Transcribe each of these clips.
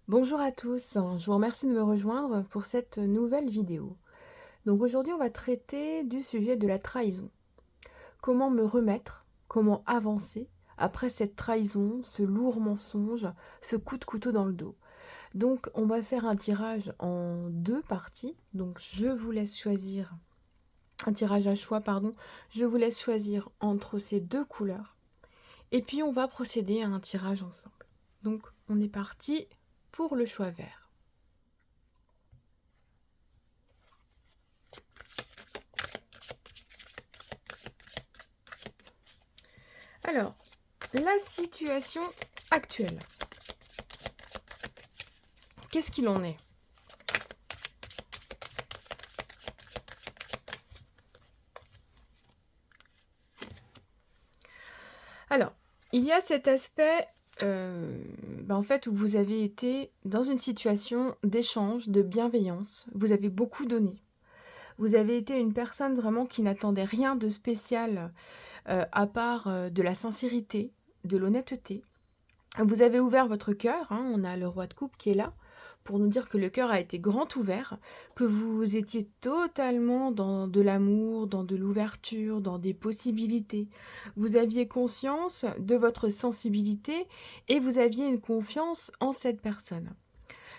Bonjour à tous, je vous remercie de me rejoindre pour cette nouvelle vidéo. Donc aujourd'hui on va traiter du sujet de la trahison. Comment me remettre, comment avancer après cette trahison, ce lourd mensonge, ce coup de couteau dans le dos. Donc on va faire un tirage en deux parties. Donc je vous laisse choisir, un tirage à choix, pardon. Je vous laisse choisir entre ces deux couleurs. Et puis on va procéder à un tirage ensemble. Donc on est parti pour le choix vert. Alors, la situation actuelle, qu'est-ce qu'il en est? Alors, il y a cet aspect, en fait, où vous avez été dans une situation d'échange, de bienveillance. Vous avez beaucoup donné. Vous avez été une personne vraiment qui n'attendait rien de spécial, à part, de la sincérité, de l'honnêteté. Vous avez ouvert votre cœur, hein, on a le roi de coupe qui est là, pour nous dire que le cœur a été grand ouvert, que vous étiez totalement dans de l'amour, dans de l'ouverture, dans des possibilités. Vous aviez conscience de votre sensibilité et vous aviez une confiance en cette personne.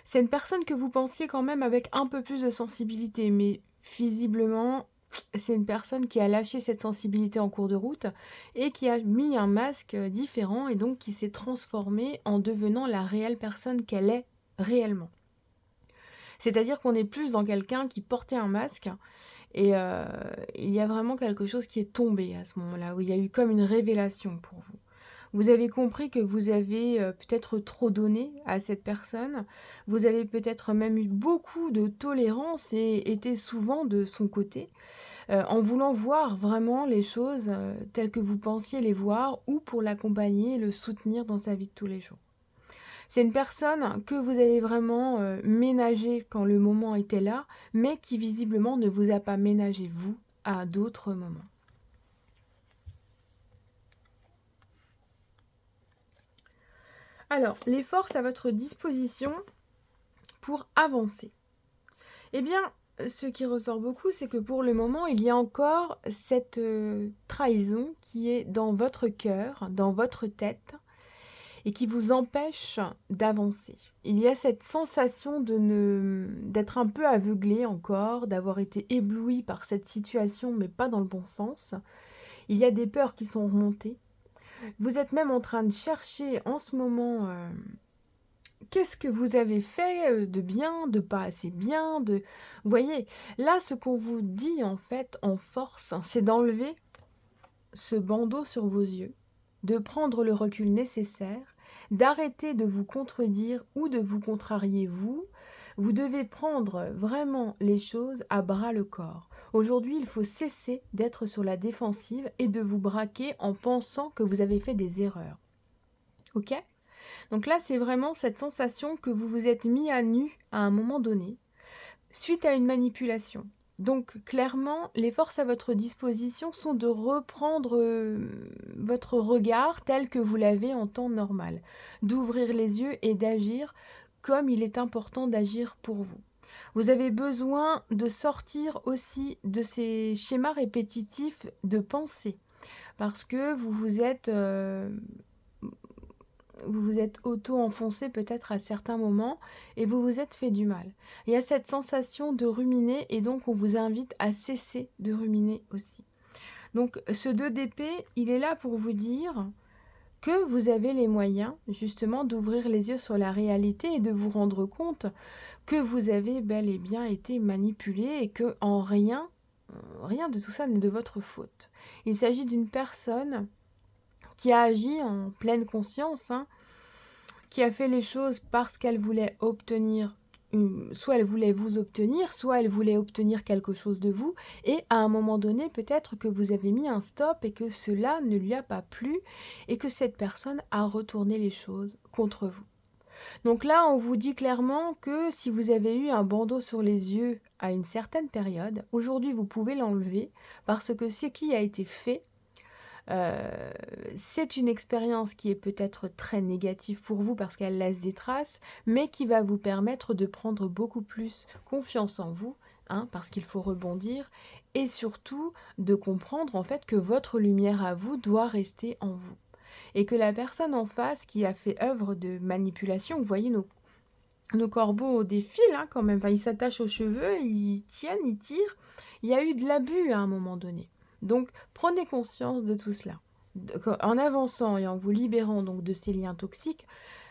C'est une personne que vous pensiez quand même avec un peu plus de sensibilité, mais visiblement, c'est une personne qui a lâché cette sensibilité en cours de route et qui a mis un masque différent et donc qui s'est transformée en devenant la réelle personne qu'elle est réellement. C'est-à-dire qu'on est plus dans quelqu'un qui portait un masque et il y a vraiment quelque chose qui est tombé à ce moment-là, où il y a eu comme une révélation pour vous. Vous avez compris que vous avez, peut-être trop donné à cette personne. Vous avez peut-être même eu beaucoup de tolérance et été souvent de son côté, en voulant voir vraiment les choses, telles que vous pensiez les voir ou pour l'accompagner et le soutenir dans sa vie de tous les jours. C'est une personne que vous avez vraiment, ménagée quand le moment était là, mais qui visiblement ne vous a pas ménagé vous, à d'autres moments. Alors, les forces à votre disposition pour avancer. Eh bien, ce qui ressort beaucoup, c'est que pour le moment, il y a encore cette, trahison qui est dans votre cœur, dans votre tête et qui vous empêche d'avancer. Il y a cette sensation d'être un peu aveuglé encore, d'avoir été ébloui par cette situation, mais pas dans le bon sens. Il y a des peurs qui sont remontées. Vous êtes même en train de chercher en ce moment, qu'est-ce que vous avez fait, de bien, de pas assez bien, de vous voyez? Là, ce qu'on vous dit, en fait, en force, c'est d'enlever ce bandeau sur vos yeux, de prendre le recul nécessaire, d'arrêter de vous contredire ou de vous contrarier vous. Vous devez prendre vraiment les choses à bras le corps. Aujourd'hui, il faut cesser d'être sur la défensive et de vous braquer en pensant que vous avez fait des erreurs. OK? Donc là, c'est vraiment cette sensation que vous vous êtes mis à nu à un moment donné, suite à une manipulation. Donc clairement, les forces à votre disposition sont de reprendre votre regard tel que vous l'avez en temps normal, d'ouvrir les yeux et d'agir comme il est important d'agir pour vous. Vous avez besoin de sortir aussi de ces schémas répétitifs de pensée parce que vous vous êtes auto-enfoncé peut-être à certains moments et vous vous êtes fait du mal. Il y a cette sensation de ruminer et donc on vous invite à cesser de ruminer aussi. Donc ce 2 d'épée, il est là pour vous dire que vous avez les moyens justement d'ouvrir les yeux sur la réalité et de vous rendre compte que vous avez bel et bien été manipulé et que en rien de tout ça n'est de votre faute. Il s'agit d'une personne qui a agi en pleine conscience, hein, qui a fait les choses parce qu'elle voulait obtenir, soit elle voulait vous obtenir, soit elle voulait obtenir quelque chose de vous, et à un moment donné, peut-être que vous avez mis un stop et que cela ne lui a pas plu, et que cette personne a retourné les choses contre vous. Donc là, on vous dit clairement que si vous avez eu un bandeau sur les yeux à une certaine période, aujourd'hui vous pouvez l'enlever, parce que ce qui a été fait Heu, c'est une expérience qui est peut-être très négative pour vous parce qu'elle laisse des traces, mais qui va vous permettre de prendre beaucoup plus confiance en vous, hein, parce qu'il faut rebondir et surtout de comprendre en fait que votre lumière à vous doit rester en vous et que la personne en face qui a fait œuvre de manipulation, vous voyez nos corbeaux défilent, hein, quand même, enfin, ils s'attachent aux cheveux, ils tiennent, ils tirent. Il y a eu de l'abus à un moment donné. Donc, prenez conscience de tout cela. En avançant et en vous libérant donc de ces liens toxiques,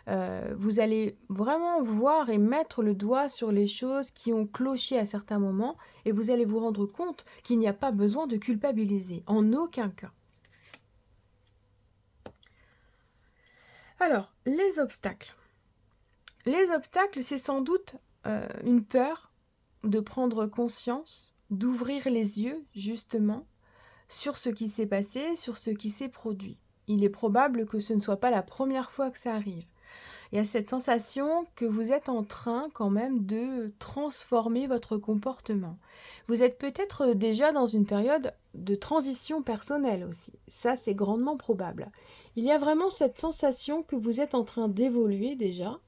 vous allez vraiment voir et mettre le doigt sur les choses qui ont cloché à certains moments et vous allez vous rendre compte qu'il n'y a pas besoin de culpabiliser, en aucun cas. Alors, les obstacles. Les obstacles, c'est sans doute une peur de prendre conscience, d'ouvrir les yeux, justement, sur ce qui s'est passé, sur ce qui s'est produit. Il est probable que ce ne soit pas la première fois que ça arrive. Il y a cette sensation que vous êtes en train quand même de transformer votre comportement. Vous êtes peut-être déjà dans une période de transition personnelle aussi. Ça, c'est grandement probable. Il y a vraiment cette sensation que vous êtes en train d'évoluer déjà,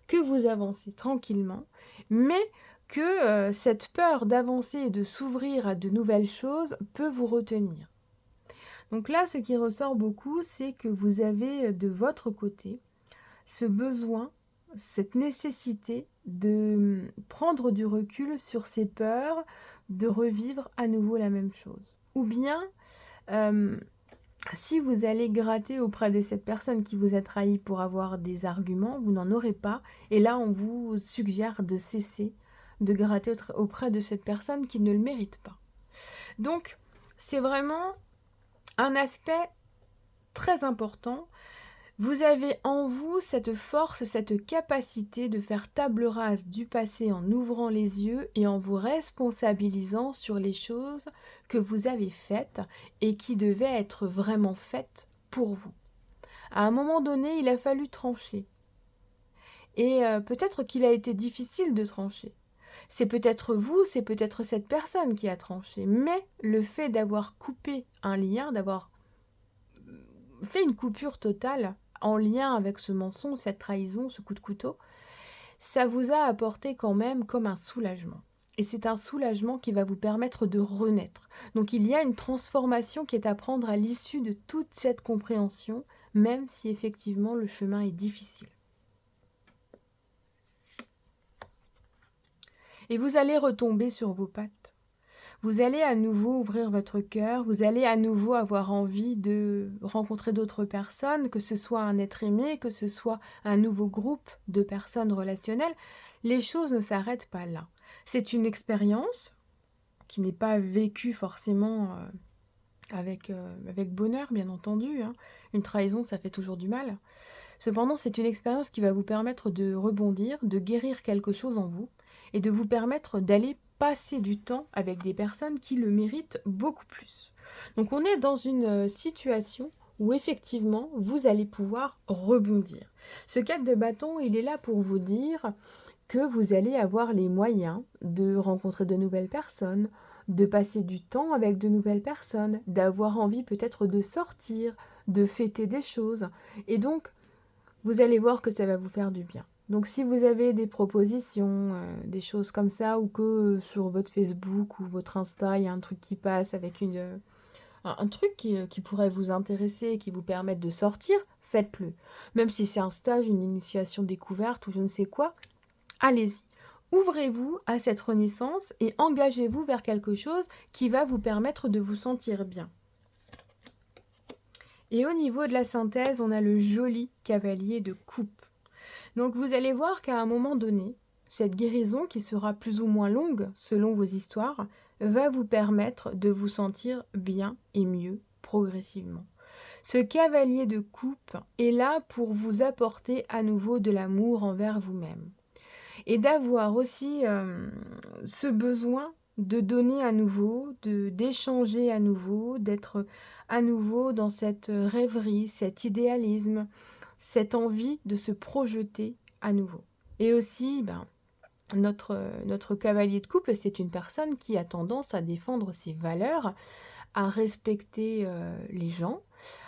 que vous avancez tranquillement, mais que cette peur d'avancer et de s'ouvrir à de nouvelles choses peut vous retenir. Donc là, ce qui ressort beaucoup, c'est que vous avez de votre côté ce besoin, cette nécessité de prendre du recul sur ses peurs, de revivre à nouveau la même chose. Ou bien, euh, si vous allez gratter auprès de cette personne qui vous a trahi pour avoir des arguments, vous n'en aurez pas. Et là, on vous suggère de cesser de gratter auprès de cette personne qui ne le mérite pas. Donc, c'est vraiment un aspect très important. Vous avez en vous cette force, cette capacité de faire table rase du passé en ouvrant les yeux et en vous responsabilisant sur les choses que vous avez faites et qui devaient être vraiment faites pour vous. À un moment donné, il a fallu trancher. Et peut-être qu'il a été difficile de trancher. C'est peut-être vous, c'est peut-être cette personne qui a tranché. Mais le fait d'avoir coupé un lien, d'avoir fait une coupure totale en lien avec ce mensonge, cette trahison, ce coup de couteau, ça vous a apporté quand même comme un soulagement. Et c'est un soulagement qui va vous permettre de renaître. Donc il y a une transformation qui est à prendre à l'issue de toute cette compréhension, même si effectivement le chemin est difficile. Et vous allez retomber sur vos pattes. Vous allez à nouveau ouvrir votre cœur, vous allez à nouveau avoir envie de rencontrer d'autres personnes, que ce soit un être aimé, que ce soit un nouveau groupe de personnes relationnelles. Les choses ne s'arrêtent pas là. C'est une expérience qui n'est pas vécue forcément avec bonheur, bien entendu, hein. Une trahison, ça fait toujours du mal. Cependant, c'est une expérience qui va vous permettre de rebondir, de guérir quelque chose en vous et de vous permettre d'aller passer du temps avec des personnes qui le méritent beaucoup plus. Donc on est dans une situation où effectivement vous allez pouvoir rebondir. Ce 4 de bâton, il est là pour vous dire que vous allez avoir les moyens de rencontrer de nouvelles personnes, de passer du temps avec de nouvelles personnes, d'avoir envie peut-être de sortir, de fêter des choses. Et donc, vous allez voir que ça va vous faire du bien. Donc si vous avez des propositions, des choses comme ça, ou que sur votre Facebook ou votre Insta, il y a un truc qui passe avec un truc qui pourrait vous intéresser et qui vous permette de sortir, faites-le. Même si c'est un stage, une initiation découverte ou je ne sais quoi, allez-y. Ouvrez-vous à cette renaissance et engagez-vous vers quelque chose qui va vous permettre de vous sentir bien. Et au niveau de la synthèse, on a le joli cavalier de coupe. Donc vous allez voir qu'à un moment donné, cette guérison, qui sera plus ou moins longue selon vos histoires, va vous permettre de vous sentir bien et mieux progressivement. Ce cavalier de coupe est là pour vous apporter à nouveau de l'amour envers vous-même. Et d'avoir aussi ce besoin de donner à nouveau, d'échanger à nouveau, d'être à nouveau dans cette rêverie, cet idéalisme, cette envie de se projeter à nouveau. Et aussi, notre cavalier de couple, c'est une personne qui a tendance à défendre ses valeurs, à respecter les gens,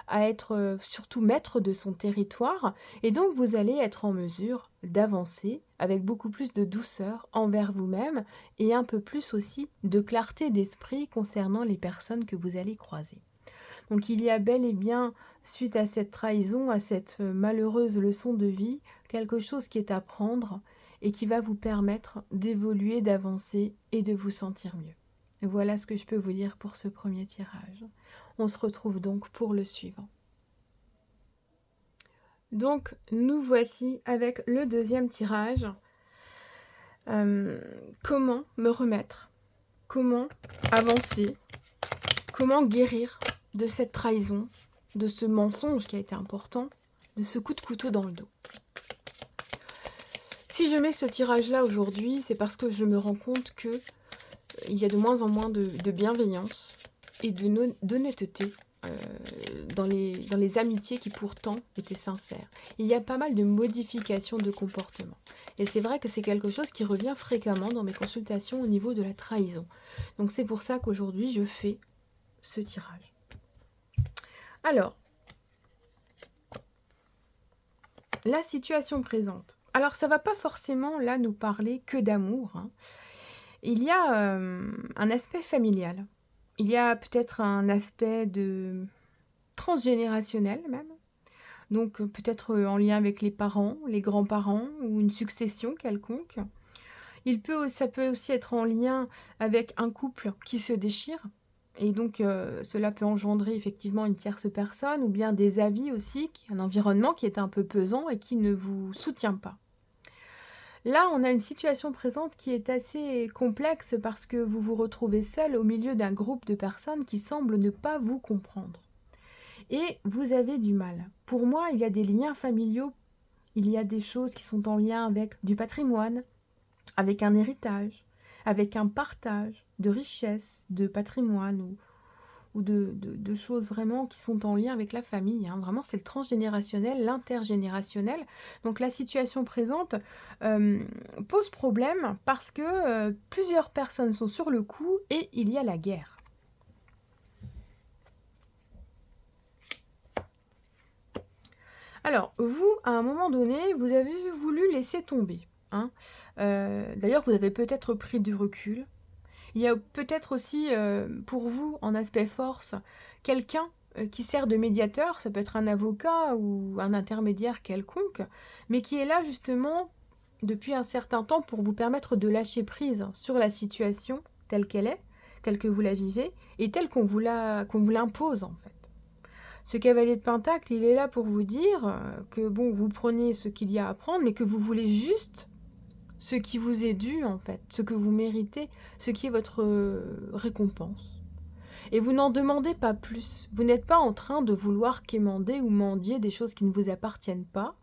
à être surtout maître de son territoire. Et donc, vous allez être en mesure d'avancer avec beaucoup plus de douceur envers vous-même et un peu plus aussi de clarté d'esprit concernant les personnes que vous allez croiser. Donc il y a bel et bien, suite à cette trahison, à cette malheureuse leçon de vie, quelque chose qui est à prendre et qui va vous permettre d'évoluer, d'avancer et de vous sentir mieux. Voilà ce que je peux vous dire pour ce premier tirage. On se retrouve donc pour le suivant. Donc nous voici avec le deuxième tirage. Comment me remettre? Comment avancer? Comment guérir de cette trahison, de ce mensonge qui a été important, de ce coup de couteau dans le dos? Si je mets ce tirage-là aujourd'hui, c'est parce que je me rends compte que il y a de moins en moins de bienveillance et d'honnêteté dans les amitiés qui pourtant étaient sincères. Il y a pas mal de modifications de comportement. Et c'est vrai que c'est quelque chose qui revient fréquemment dans mes consultations au niveau de la trahison. Donc c'est pour ça qu'aujourd'hui je fais ce tirage. Alors, la situation présente. Alors ça va pas forcément là nous parler que d'amour, hein. Il y a un aspect familial. Il y a peut-être un aspect de transgénérationnel même. Donc peut-être en lien avec les parents, les grands-parents ou une succession quelconque. Ça peut aussi être en lien avec un couple qui se déchire. Et donc cela peut engendrer effectivement une tierce personne ou bien des avis aussi, un environnement qui est un peu pesant et qui ne vous soutient pas. Là, on a une situation présente qui est assez complexe parce que vous vous retrouvez seul au milieu d'un groupe de personnes qui semblent ne pas vous comprendre. Et vous avez du mal. Pour moi, il y a des liens familiaux, il y a des choses qui sont en lien avec du patrimoine, avec un héritage, avec un partage de richesses, de patrimoine ou de choses vraiment qui sont en lien avec la famille, hein. Vraiment, c'est le transgénérationnel, l'intergénérationnel. Donc la situation présente pose problème parce que plusieurs personnes sont sur le coup et il y a la guerre. Alors, vous, à un moment donné, vous avez voulu laisser tomber, hein. D'ailleurs, vous avez peut-être pris du recul. Il y a peut-être aussi pour vous, en aspect force, quelqu'un qui sert de médiateur, ça peut être un avocat ou un intermédiaire quelconque, mais qui est là justement depuis un certain temps pour vous permettre de lâcher prise sur la situation telle qu'elle est, telle que vous la vivez, et telle qu'on vous l'impose en fait. Ce cavalier de Pentacle, il est là pour vous dire que bon, vous prenez ce qu'il y a à prendre, mais que vous voulez juste ce qui vous est dû en fait, ce que vous méritez, ce qui est votre récompense. Et vous n'en demandez pas plus. Vous n'êtes pas en train de vouloir quémander ou mendier des choses qui ne vous appartiennent pas,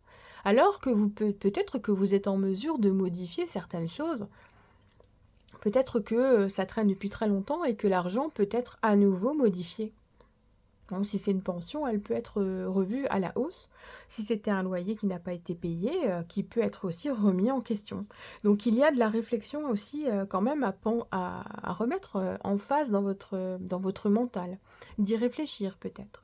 alors que peut-être que vous êtes en mesure de modifier certaines choses. Peut-être que ça traîne depuis très longtemps et que l'argent peut être à nouveau modifié. Bon, si c'est une pension, elle peut être revue à la hausse. Si c'était un loyer qui n'a pas été payé, qui peut être aussi remis en question. Donc il y a de la réflexion aussi quand même à remettre en face dans votre mental. D'y réfléchir peut-être.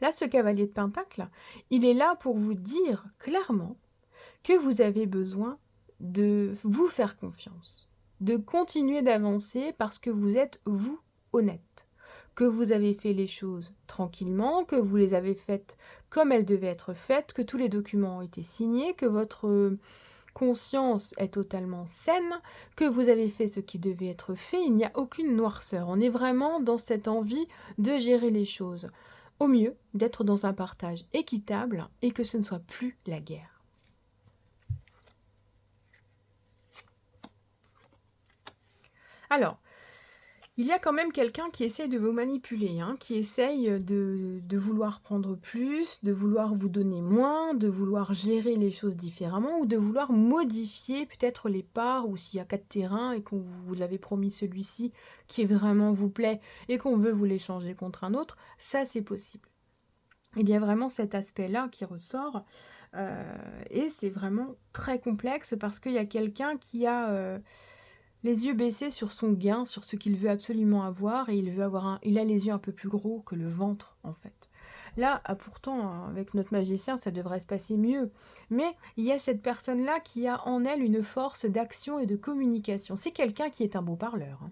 Là, ce cavalier de Pentacle, il est là pour vous dire clairement que vous avez besoin de vous faire confiance. De continuer d'avancer parce que vous êtes, vous, honnête. Que vous avez fait les choses tranquillement, que vous les avez faites comme elles devaient être faites, que tous les documents ont été signés, que votre conscience est totalement saine, que vous avez fait ce qui devait être fait, il n'y a aucune noirceur. On est vraiment dans cette envie de gérer les choses. Au mieux, d'être dans un partage équitable et que ce ne soit plus la guerre. Alors, il y a quand même quelqu'un qui essaye de vous manipuler, hein, qui essaye de vouloir prendre plus, de vouloir vous donner moins, de vouloir gérer les choses différemment ou de vouloir modifier peut-être les parts ou s'il y a 4 terrains et qu'on vous avez promis celui-ci qui vraiment vous plaît et qu'on veut vous l'échanger contre un autre, ça c'est possible. Il y a vraiment cet aspect-là qui ressort et c'est vraiment très complexe parce qu'il y a quelqu'un qui a les yeux baissés sur son gain, sur ce qu'il veut absolument avoir, et il a les yeux un peu plus gros que le ventre, en fait. Là, pourtant, avec notre magicien, ça devrait se passer mieux. Mais il y a cette personne-là qui a en elle une force d'action et de communication. C'est quelqu'un qui est un beau parleur, hein,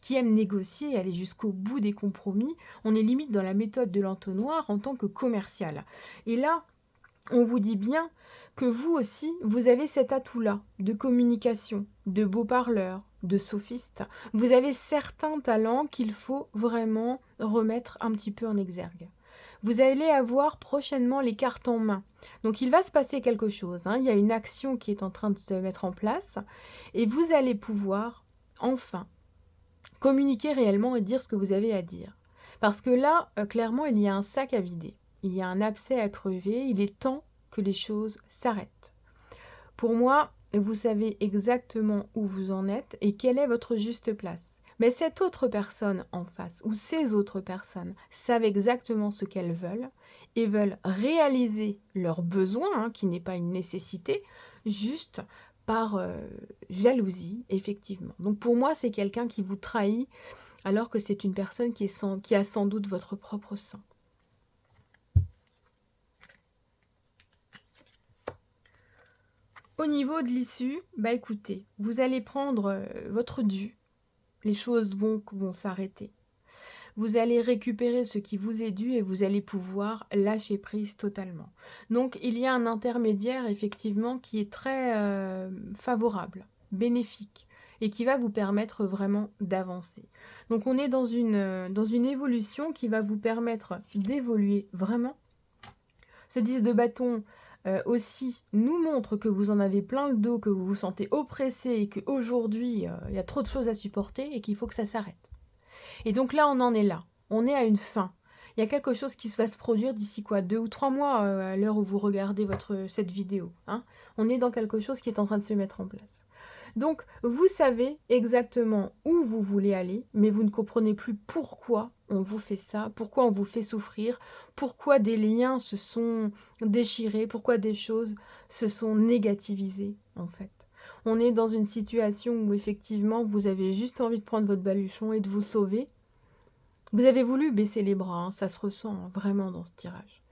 qui aime négocier et aller jusqu'au bout des compromis. On est limite dans la méthode de l'entonnoir en tant que commercial. Et là, on vous dit bien que vous aussi, vous avez cet atout-là de communication, de beau parleur, de sophiste. Vous avez certains talents qu'il faut vraiment remettre un petit peu en exergue. Vous allez avoir prochainement les cartes en main. Donc il va se passer quelque chose, hein. Il y a une action qui est en train de se mettre en place et vous allez pouvoir enfin communiquer réellement et dire ce que vous avez à dire. Parce que là, clairement, il y a un sac à vider. Il y a un abcès à crever. Il est temps que les choses s'arrêtent. Pour moi, vous savez exactement où vous en êtes et quelle est votre juste place. Mais cette autre personne en face, ou ces autres personnes, savent exactement ce qu'elles veulent et veulent réaliser leurs besoins, hein, qui n'est pas une nécessité, juste par jalousie, effectivement. Donc pour moi, c'est quelqu'un qui vous trahit alors que c'est une personne qui a sans doute votre propre sang. Au niveau de l'issue, bah écoutez, vous allez prendre votre dû, les choses vont s'arrêter. Vous allez récupérer ce qui vous est dû et vous allez pouvoir lâcher prise totalement. Donc il y a un intermédiaire effectivement qui est très favorable, bénéfique et qui va vous permettre vraiment d'avancer. Donc on est dans une évolution qui va vous permettre d'évoluer vraiment. Ce 10 de bâton aussi nous montre que vous en avez plein le dos, que vous vous sentez oppressé et qu'aujourd'hui il y a trop de choses à supporter et qu'il faut que ça s'arrête. Et donc là, on en est là. On est à une fin. Il y a quelque chose qui va se produire d'ici quoi, 2 ou 3 mois à l'heure où vous regardez cette vidéo, hein. On est dans quelque chose qui est en train de se mettre en place. Donc, vous savez exactement où vous voulez aller, mais vous ne comprenez plus pourquoi on vous fait ça, pourquoi on vous fait souffrir, pourquoi des liens se sont déchirés, pourquoi des choses se sont négativisées, en fait. On est dans une situation où effectivement vous avez juste envie de prendre votre baluchon et de vous sauver. Vous avez voulu baisser les bras, hein, ça se ressent hein, vraiment dans ce tirage.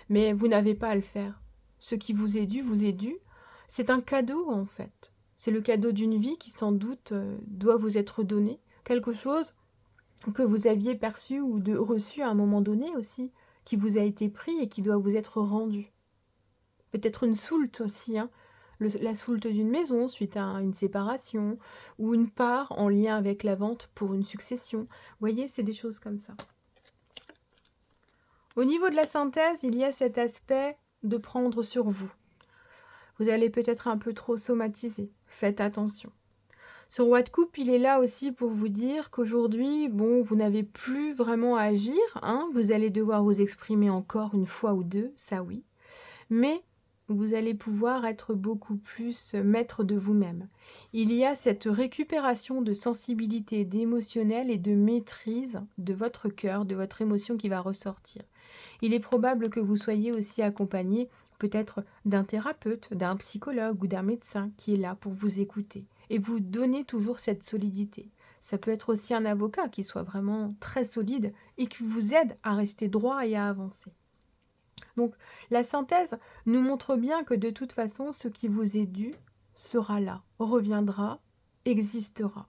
Mais vous n'avez pas à le faire. Ce qui vous est dû. C'est un cadeau en fait. C'est le cadeau d'une vie qui sans doute doit vous être donné. Quelque chose que vous aviez perçu ou reçu à un moment donné aussi, qui vous a été pris et qui doit vous être rendu. Peut-être une soulte aussi, hein. La soulte d'une maison suite à une séparation, ou une part en lien avec la vente pour une succession. Vous voyez, c'est des choses comme ça. Au niveau de la synthèse, il y a cet aspect de prendre sur vous. Vous allez peut-être un peu trop somatiser. Faites attention. Ce roi de coupe, il est là aussi pour vous dire qu'aujourd'hui, bon, vous n'avez plus vraiment à agir, hein. Vous allez devoir vous exprimer encore une fois ou deux, ça oui. Mais vous allez pouvoir être beaucoup plus maître de vous-même. Il y a cette récupération de sensibilité, d'émotionnel et de maîtrise de votre cœur, de votre émotion qui va ressortir. Il est probable que vous soyez aussi accompagné peut-être d'un thérapeute, d'un psychologue ou d'un médecin qui est là pour vous écouter et vous donner toujours cette solidité. Ça peut être aussi un avocat qui soit vraiment très solide et qui vous aide à rester droit et à avancer. Donc la synthèse nous montre bien que de toute façon, ce qui vous est dû sera là, reviendra, existera.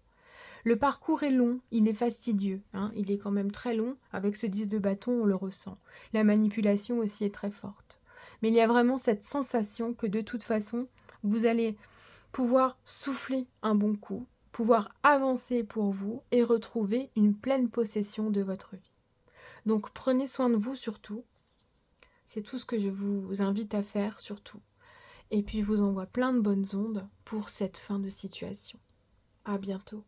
Le parcours est long, il est fastidieux, hein, il est quand même très long. Avec ce 10 de bâton, on le ressent. La manipulation aussi est très forte. Mais il y a vraiment cette sensation que de toute façon, vous allez pouvoir souffler un bon coup, pouvoir avancer pour vous et retrouver une pleine possession de votre vie. Donc prenez soin de vous surtout. C'est tout ce que je vous invite à faire surtout. Et puis je vous envoie plein de bonnes ondes pour cette fin de situation. À bientôt.